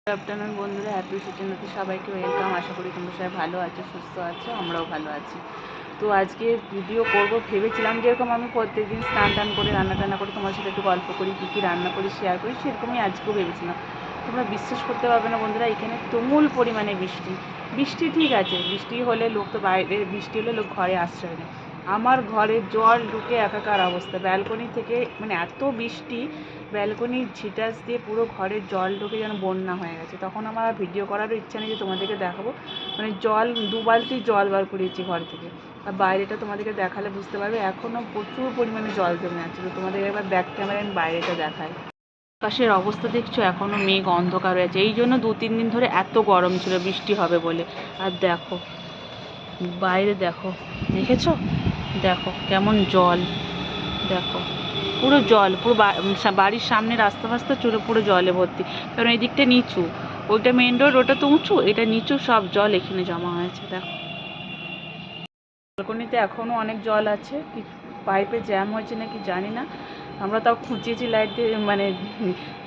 Good afternoon বন্ধুরা, happy সূচনাতে সবাইকে welcome. আশা করি তোমরা সবাই ভালো আছো, সুস্থ আছো, আমরাও ভালো আছি। তো আজকে ভিডিও করব ভেবেছিলাম, যেরকম আমি প্রত্যেকদিন স্নান টান করে রান্না টান্না করে তোমার সাথে একটু গল্প করি, কী কী রান্না করি শেয়ার করি, সেরকমই আজকেও ভেবেছিলাম। তোমরা বিশ্বাস করতে পারবে না বন্ধুরা, এখানে তুমুল পরিমাণে বৃষ্টি। বৃষ্টি ঠিক আছে, বৃষ্টি হলে লোক তো বাইরে, বৃষ্টি হলে লোক ঘরে আশ্রয় নেয়। আমার ঘরে জল ঢুকে একাকার অবস্থা, ব্যালকনি থেকে মানে এত বৃষ্টি, ব্যালকনির ছিটাস দিয়ে পুরো ঘরের জল ঢুকে যেন বন্যা হয়ে গেছে। তখন আমার আর ভিডিও করারও ইচ্ছা নেই যে তোমাদেরকে দেখাবো। মানে জল 2 বালতি জল বার করিয়েছি ঘর থেকে। আর বাইরেটা তোমাদেরকে দেখালে বুঝতে পারবে এখনও প্রচুর পরিমাণে জল জমে আছে। তো তোমাদের একবার ব্যাক ক্যামেরায় আমি বাইরেটা দেখাই। আকাশের অবস্থা দেখছো, এখনও মেঘ অন্ধকার হয়েছে। এই জন্য 2-3 দিন ধরে এত গরম ছিল, বৃষ্টি হবে বলে। আর দেখো বাইরে, দেখো দেখেছো, দেখো কেমন জল, দেখো পুরো জল, পুরো বাড়ির সামনে রাস্তা ফাস্তা পুরো জলে ভর্তি। কারণ এই দিকটা নিচু, ওইটা মেন রোড, ওটা তো উঁচু, এটা নিচু, সব জল এখানে জমা হয়েছে। দেখো ব্যালকনিতে এখনও অনেক জল আছে, কি পাইপে জ্যাম হয়েছে নাকি জানি না। আমরা তাও খুঁচিয়েছি লাইট দিয়ে, মানে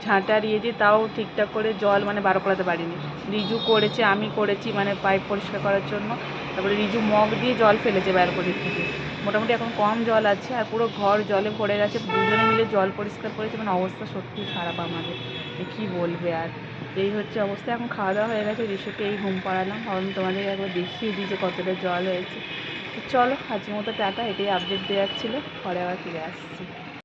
ঝাঁটা দিয়ে দিয়ে, তাও ঠিকঠাক করে জল মানে বার করাতে পারিনি। রিজু করেছে, আমি করেছি, মানে পাইপ পরিষ্কার করার জন্য। তারপরে রিজু মগ দিয়ে জল ফেলেছে ব্যালকনির থেকে। মোটামুটি এখন কম জল আছে, আর পুরো ঘর জলে ভরে গেছে। দুজনে মিলে জল পরিষ্কার করেছে, মানে অবস্থা সত্যিই খারাপ আমাদের, কী বলবে। আর এই হচ্ছে অবস্থা। এখন খাওয়া দাওয়া হয়ে গেছে, রিশুকে এই ঘুম পাড়ালাম। ভাবলাম তোমাদের একবার দেখিয়ে দিই যে কতটা জল হয়েছে। তো চলো আজকের মতো টাটা, এটাই আপডেট দেওয়ার ছিল, পরে আবার ফিরে আসছি।